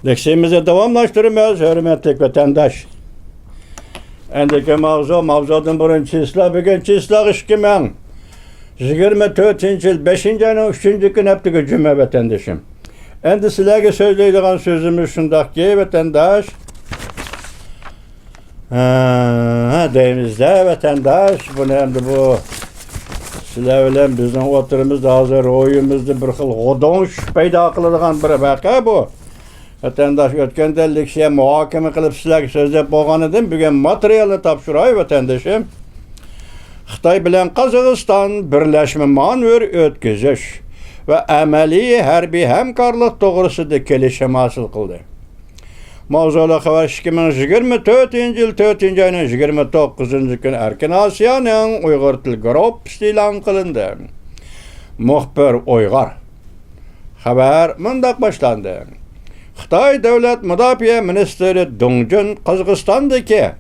Leksimizi davamlaştırmıyoruz, hürmetli vatandaş. Endiki mavzudan birinchi islah, bugunchi islah 2024 yıl 5. ayının 3. gün heptiki cümle vatandaşım. Endi sizlerge söyleydiğin sözümüz şundak ki vatandaş. Deyimizde vatandaş, bunu hem de bu sizler bilen bizim oturumuzda hazır oyumuzda bir xil godonç payda kıladigan bir vaka bu. Vatandaş ötken ellikşe muhakeme kılıp sizlerge sözlep bolgan edim. Bugün materyalni tapşıray vatandaşım. Xitay bilen Qazaqstan birleşme manevr ötkizish ve amaliy harbiy hamkorlik to'g'risida kelishim hosil qildi. Mavzuli xabar 2024 yil 4 ayning 29 kuni Erkin Osiyoning Uyg'ur til gruppasi e'lon qilindi. Muxbir Uyg'ur. Xabar mundaq boshlandi. Xitoy davlat mudofaa ministri Dong Jun Qozog'istondagi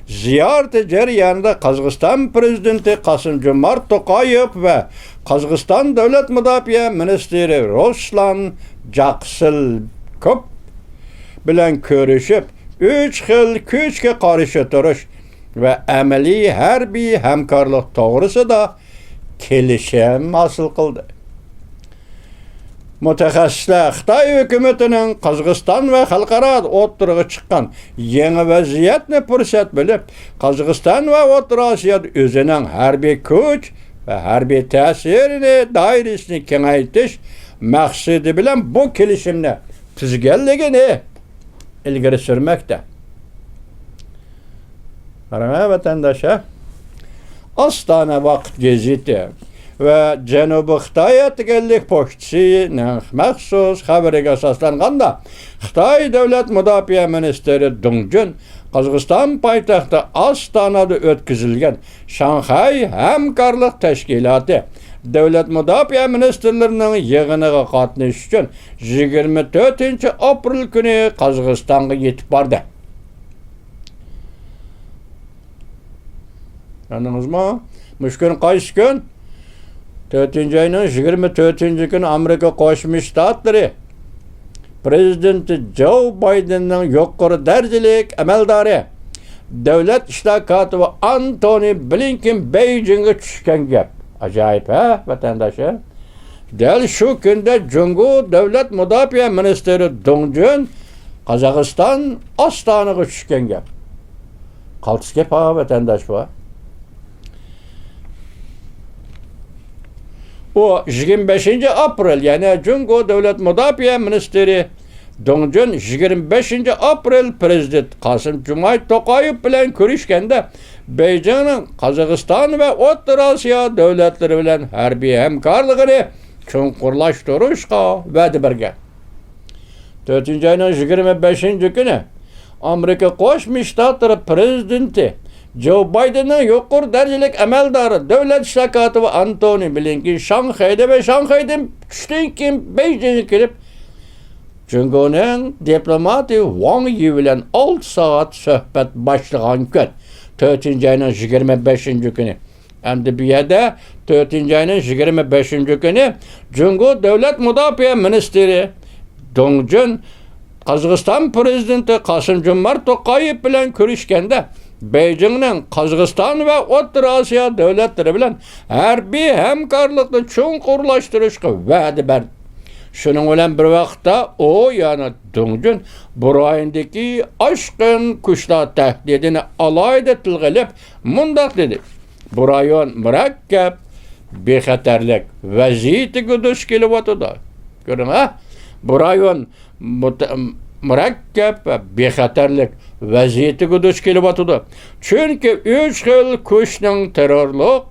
ziyarati jarayonida Qozog'iston prezidenti Qosim-Jomart To'qayev va Qozog'iston davlat mudofaa ministri Ruslan Jaqsilkov bilan ko'rishib, 3 xil kuchga qarshi turish va amaliy harbiy hamkorlik to'g'risida kelishim hosil qildi. Mutaxassislar Xitoy hukumatining Qozog'iston va xalqaro o'tirg'i chiqqan yangi vaziyatni fursat bilib, Qozog'iston va O'rta Osiyoda o'zining harbiy kuch va harbiy ta'sirini doirasini kengaytirish maqsadi bilan bu kelishimni tuzganligini ilgari surmoqda. Qarang vatandoshlar, Ostona vaqt gazeti ve Janubiy Xitoy atganlik pochtasining maxsus xabariga asoslanganda Xitoy davlat mudofaa ministri Dong Jun Qozog'iston poytaxti Ostonada o'tkazilgan Shanxay hamkorlik tashkiloti davlat mudofaa ministrlarining yig'iniga qatnashish uchun 24 aprel kuni Qozog'istonga yetib bordi. Anladingizmi? Mushkun qaysi kun? 4 ayının 24 günü Amerika Qo'shma Shtatlari prezidenti Joe Biden'ning yuqori darajalik amaldori davlat ishlar kotibi Antony Blinken Beijingga tushgan gap. Ajoyib, ha, vatandoshlar? Dal shu kunda Jungo davlat mudofaa ministri Dong Jun Qozog'iston Ostonaga tushgan gap. Qaltis gap, ha, vatandosh bu. O 25 aprel yani Jungo Devlet Mudofaa Ministeri Dong Jun 25 aprel Prezident Qosim-Jomart To'qayev bilan ko'rishganda Beijingning Qozog'iston va O'rta Osiyo davlatlari bilan harbiy hamkorligini chuqurlashtirishga va'da bergan. 4 ayning 25 kuni Amerika Qo'shma Shtatlari prezidenti Joe Biden'ning yuqori darajalik amaldori davlat ishlar kotibi Antony Blinken Shanxayda ve Shanxaydan tushdan keyin Beijingga kelib, Jungoning diplomati Wang Yi bilan 6 soat suhbat boshlagan kun 4 ayning 25 kuni. Endi bu yerda 4 ayning 25 kuni Jungo davlat mudofaa ministri Dong Jun Qozog'iston prezidenti Qosim-Jomart To'qayev bilan ko'rishganda Beijingning Qozog'iston va O'rta Osiyo davlatlari bilan harbiy hamkorlikni chuqurlashtirishga va'da berdi. Shuning bilan bir vaqtda o yani Dong Jun Burayndagi oshqin kuchlar tahdidini alohida tilga olib mundaq dedi. Bu rayon murakkab bexatarlik vaziyatiga duch kelyapti. Ko'ring, ha? Bu rayon murakkab ve bexatarlik vaziyatiga duch kelyapti. Chunki 3 xil kuchning terrorlik,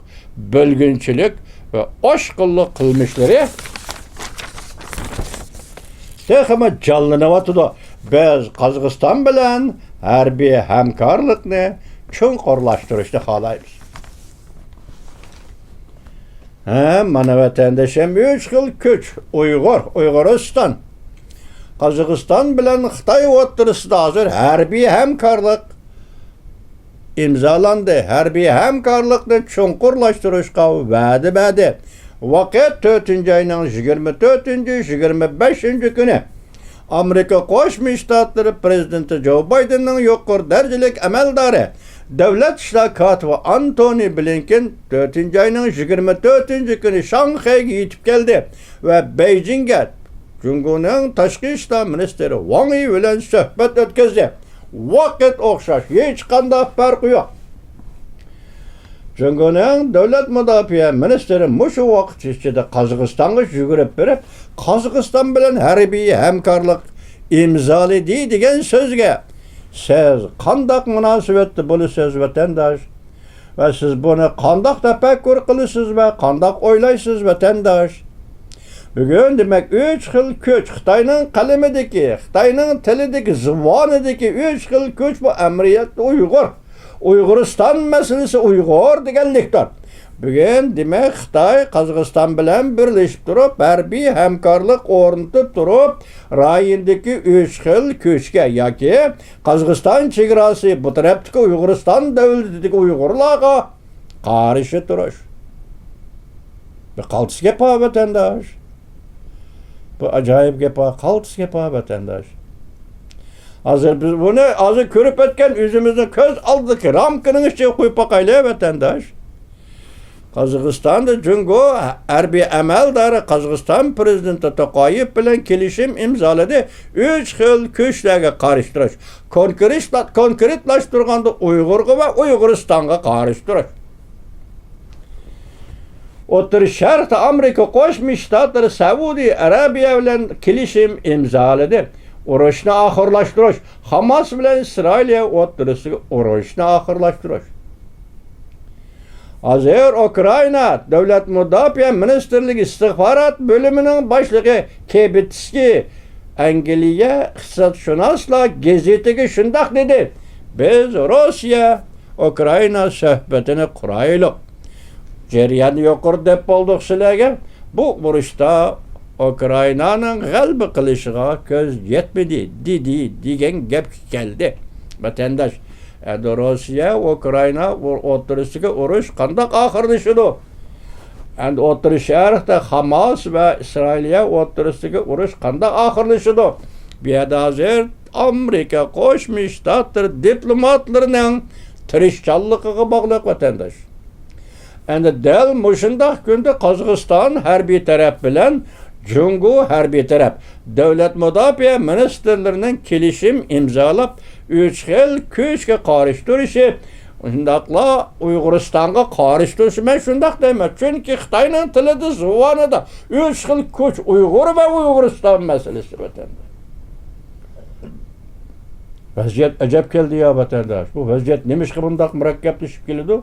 bo'lginchilik va oshqinlik qilmishlari texmi jonlanyapti. Biz Qozog'iston bilan harbiy hamkorlikni chuqurlashtirishni xohlaymiz. Mana vatandoshim 3 xil kuch Uyg'uriston Qozog'iston bilan Xitoy o'rtasida hozir harbiy hamkorlik imzolandi. Harbiy hamkorlikni chuqurlashtirishga va'da berdi. Voqea 4 ayning 24-25 kuni Amerika Qo'shma Shtatlari prezidenti Joe Bidenning yuqori darajalik amaldori Davlat ishlar kotibi Antony Blinken 4-oyning 24-kuni Shanxayga yetib keldi va Beijingga Jungoning tashqi ishlar ministri Wang Yi bilan suhbat o'tkazdi. Vaqt o'xshash, hech qanday farqi yo'q. Jungoning davlat mudofaa ministri mushu vaqt ichida Qozog'istonga yugurib berib, Qozog'iston bilan harbiy hamkorlik imzoladi degan so'zga siz qanday munosabatda bo'lasiz vatandosh? Va siz buni qanday tafakkur qilasiz va qanday o'ylaysiz vatandosh? Bugun demak 3 xil kuch Xitoyning qalamidagi, Xitoyning tilidagi, zubonidagi 3 xil kuch bu amiriyatda Uyg'ur. Uyg'uriston masalasi Uyg'ur deganlikdir. Bugun demak Xitoy Qozog'iston bilan birlashib turib, harbiy hamkorlik o'rnatib turib, rayondagi 3 xil kuchga yoki Qozog'iston chegarasi bu tarafdagi Uyg'uriston davlatidagi Uyg'urlarga qarshi turish. Bu qaltis gap vatandosh. Bu ajoyib gap, qaltis gap vatandosh. Hazır biz bunu azı körüp etken yüzümüzün köz aldık ramkının içine koyup bakayla vatandaş. Qozog'istonda Jungo harbiy amaldori Qozog'iston prezidenti To'qayev bilan kelishim imzoladi. 3 xil kuchlarga qarshi turish, konkretlashtirganda Uyg'urga va Uyg'uristonga qarshi turish. O'rta Sharqda Amerika Qo'shma Shtatlari Saudiya Arabiya bilan kelishim imzoladi. Urushni oxirlashtirish, Hamas bilan Isroiliya o'rtasidagi urushni oxirlashtirish. Hozir Ukraina Davlat Mudofaa Ministrligi istixborot bo'limining boshlig'i Kebetskiy Angliya iqtisodshunoslar gazetiga shundoq dedi: "Biz Rossiya Ukraina suhbatini quraylik. Jarayonni yuqori deb bo'ldik sizlarga. Bu urushda Ukraina'nın g'alaba qilishiga ko'z yetmedi degan gap keldi." Vatandaş, Rossiya Ukraina o'rtasidagi urush qanday oxirlashadi? Endi O'rta Sharqda Hamas va Isroiliya o'rtasidagi urush qanday oxirlashadi? Bu yerda hozir Amerika Qo'shma Shtatlari diplomatlarining tirishchanligiga bog'liq vatandaş. Endi dal mushundaq kunda Qozog'iston harbiy taraf bilan Jungo harbiy taraf davlat mudofaa ministrlarining kelishim imzolab 3 xil kuchga qarshi turishi, shundaqla Uyg'uristonga qarshi turishi, men shundaq deyman. Chunki Xitoyning tilida, zubonida 3 xil kuch Uyg'ur va Uyg'uriston masalasi vatandosh. Vaziyat ajab keldi ya vatandosh. Bu vaziyat nimishqa bundaq murakkablashib keladi?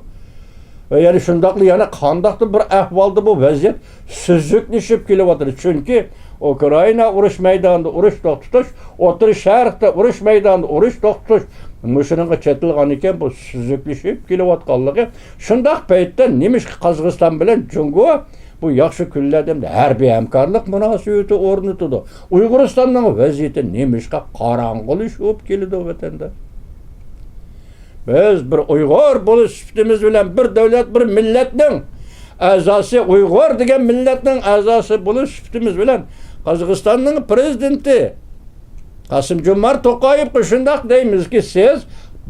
Ve yani şundaqlı yana qandaqdı bir ahvalda bu vaziyat süzüklüşüp kelyapti. Çünkü Ukraina urush meydanında urush to'xtatish, O'rta Sharqda urush meydanında urush to'xtatish mushuninga chetilgan ekan bu süzüklüşüp kelyaptganligi. Shundaq paytda nimishqa Qozog'iston bilan Jungo bu yaxshi kunlarda harbiy hamkorlik munosabati o'rnatdi. Uyg'uristonning vaziyati nimishqa qorong'ilashib keldi vatanda. Biz bir Uyg'ur bo'lish sifatimiz bilan bir davlat, bir millatning a'zosi, Uyg'ur degan millatning a'zosi bo'lish sifatimiz bilan Qozog'istonning prezidenti Qosim-Jomart To'qayevga shundoq deymizki, siz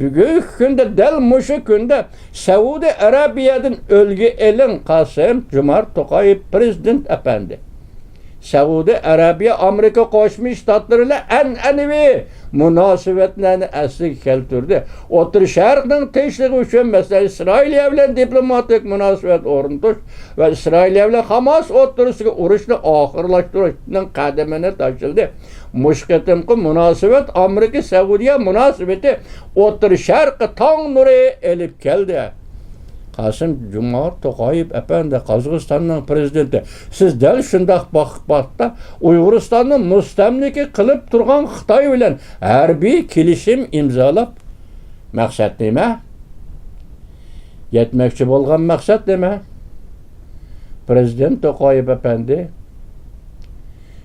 bugungi kunda dal mushu kunda Saudiya Arabiyadan o'lga elin Qosim-Jomart To'qayev prezident efendi. Saudiya Arabiya Amerika Qo'shma Shtatlari bilan an'anaviy munosabatlarni asliga keltirdi. O'rta Sharqning tinchligi uchun masalan Isroiliya bilan diplomatik munosabat o'rnatish va Isroiliya bilan Hamas o'rtasidagi urushni oxirlashtirishning qadamini tashildi. Mushqatimqi munosabat Amerika Saudiya munosabati O'rta Sharqqa tong nuri elib keldi. Qosim-Jomart To'qayev efendi Qozog'istonning prezidenti, siz dal shundoq vaqtda Uyg'uristonni mustamlika qilib turgan Xitoy bilan harbiy kelishim imzolab, maqsad nima? Yetmoqchi bo'lgan maqsad nima? Prezident To'qayev efendi,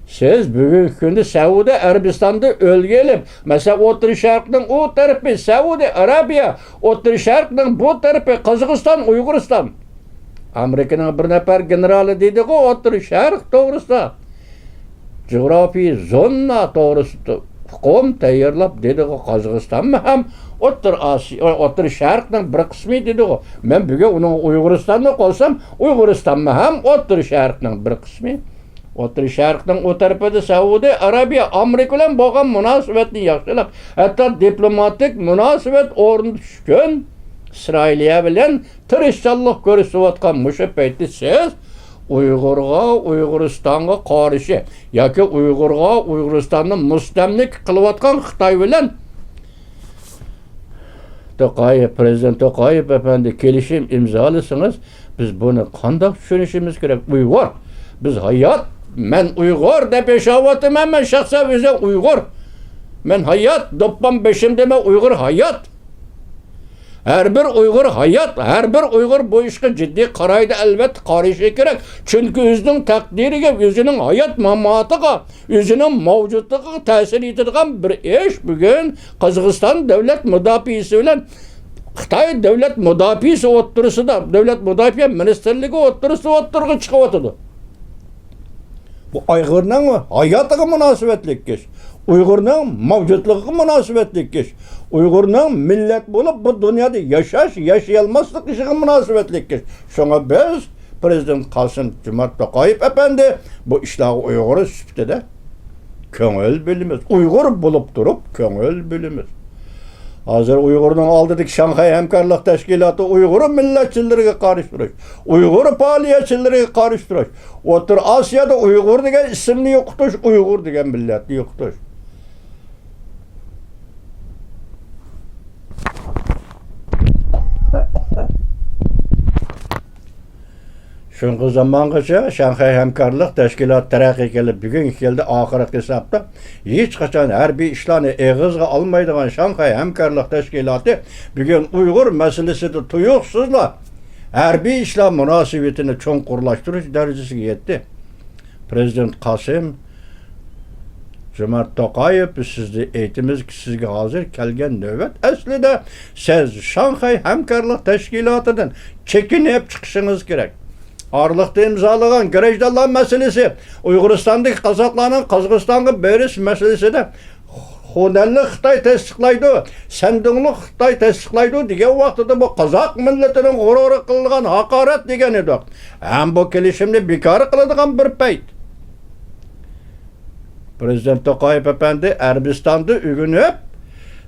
siz bugungi kunda Saudiya Arabistonda o'lgelib, masalan O'rta Sharqning u tarafi Saudiya Arabiya, O'rta Sharqning bu tarafi Qozog'iston, Uyg'uriston. Amerikaning bir nafar generali dedi-ku O'rta Sharq to'g'risida. coğrafi zona doğrusida hukum tayyorlab dedi o Qozog'istonmi ham O'rta Osiyo, O'rta Sharqning bir qismi dedi o. Men bugun uni Uyg'uristonni qolsam, Uyg'uristonmi ham O'rta Sharqning bir qismi. O'rta Sharqning o tarafida Saudiya Arabiya, Amerika bilan bo'lgan munosabatni yaxshilab, hatto diplomatik munosabat o'rnatishgan İsrailiya bilan tirishchilik ko'rsatayotgan mushu paytda siz Uyg'urga, Uyg'uristonga qarshi yoki Uyg'urga, Uyg'uristonni mustamlik qilayotgan Xitoy bilan To'qayev, Prezident To'qayev efendi kelishim imzolasangiz, biz buni qanday tushunishimiz kerak? Uyg'ur, biz hayot, men Uyg'ur deb yashayapman, men shaxsan o'zim Uyg'ur. Men hayot, do'ppan beshim dema Uyg'ur hayot. Her bir Uyg'ur hayot, her bir Uyg'ur bu ishga jiddiy qaraydi, albatta qarashi kerak. Chunki o'zining taqdiriga, o'zining hayot mamatiga, o'zining mavjudligiga ta'sir etadigan bir ish bugun Qozog'iston davlat mudofaasi bilan Xitoy davlat mudofaasi o'rtasida, davlat mudofaa ministerligi o'rtasida o'tirg'i chiqyotdi. Bu Uyg'urning hayotiga munosabatli ish. Uyg'urning mavjudligiga munosabatli ish. Uyg'urning millat bo'lib bu dunyoda yashayolmaslik ishiga munosabatli ish. Shunga biz Prezident Qosim-Jomart To'qayev efendi bu ishlarga Uyg'ur sifatida ko'ngil bilimiz. Uyg'ur bo'lib turib ko'ngil bilimiz. Hozir Uyg'urning oldidagi Shanxay hamkorlik tashkiloti Uyg'ur millatchilariga qarshi turish, Uyg'ur faoliyatchilariga qarshi turish, O'rta Osiyoda Uyg'ur degan ismni yo'qotish, Uyg'ur degan millatni yo'qotish. Şunqu zamangacha Shanxay hamkorlik tashkiloti taraqqiy qilib bugungi keldi oxirgi hisobda hech qachon harbiy ishlarni eg'izga olmaydigan Shanxay hamkorlik tashkiloti bugun Uyg'ur masalasida tuyuqsizlar harbiy ishlar munosabatini cho'nqurlashtirish darajasiga yetdi. Prezident Qosim-Jomart To'qayev biz sizni aytamizki sizga hozir kelgan navbat aslida siz Shanxay hamkorlik tashkilotidan chekinib chiqishingiz kerak. Ağırlıkta imzalanan Garajdalar meselesi, Uyg'uristondagi qozoqlarning Qozog'istonga berish meselesida Xonanli Xitoy tasdiqlaydi, Sandungli Xitoy tasdiqlaydi degan vaqtida bu qozoq millatining g'ururi qilgan haqorat degan edi. Ham bu kelishimni bekor qiladigan bir payt. Prezident To'qayev efendi Arabistonda uyg'unib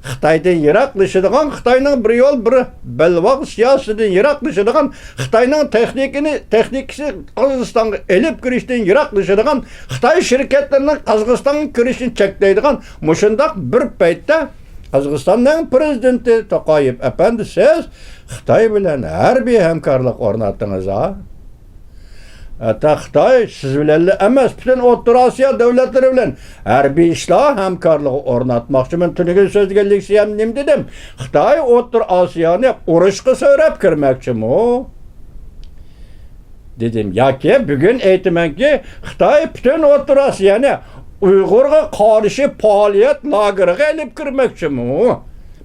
Xitoydan yiroqlashadigan, Xitoyning bir yo'l bir balvoq siyosatidan yiroqlashadigan, Xitoyning texnikasi Qozog'istonga elib kirishdan yiroqlashadigan, Xitoy shirkatlarining Qozog'istonga kirishini cheklaydigan mushundaq bir paytda Qozog'istonning prezidenti To'qayev efendi siz Xitoy bilan harbiy hamkorlik o'rnatdingiz. Hatta Xitoy siz bilan emas, bütün O'rta Osiyo davlatlari bilan harbiy ishlar hamkorligi o'rnatmoqchi. Men tuniga so'zganlikchi ham nim dedim. Xitoy O'rta Osiyoni urushga so'rab kirmoqchimi? Dedim. Yoki bugun aytamanki, Xitoy bütün O'rta Osiyoni Uyg'urga qarshi faoliyat lageriga olib kirmoqchimi?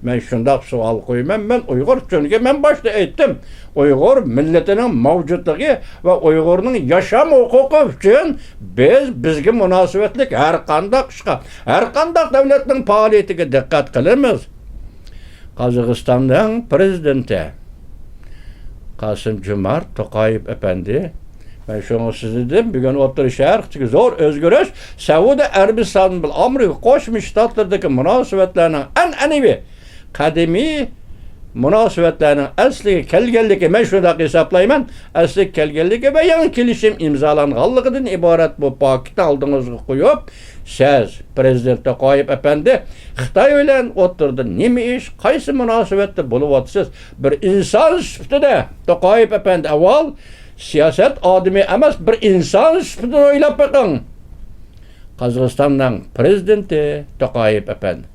Men shundoq savol qo'yman. Men Uyg'ur uchunga men boshda aytdim. Uyg'ur millatining mavjudligi va Uyg'urning yasham huquqi uchun bizga munosabatli har qanday ishga, har qanday davlatning faoliyatiga diqqat qilamiz. Qozog'istonning prezidenti Qosim-Jomart To'qayev efendi ben şunu size dedim, bugün O'rta Sharqdagi zo'r o'zgarish Saudiya Arabistoni bilan Amerika Qo'shma Shtatlardagi munosabatlarning an'anaviy qadimiy munosabatlarning asliga kelganligi men shunday hisoblayman. Asliga kelganligi va yangi kelishim imzolanganligidan iborat bu paketni oldingizga qo'yib, siz Prezident To'qayev efendi Xitoy bilan o'tirdi. Nima ish, qaysi munosabatda bo'lyapsiz? Bir inson sifatida To'qayev efendi avval siyaset adımı emas bir insan sifatida o'ylab bakın. Qozog'istonning prezidenti To'qayev efendi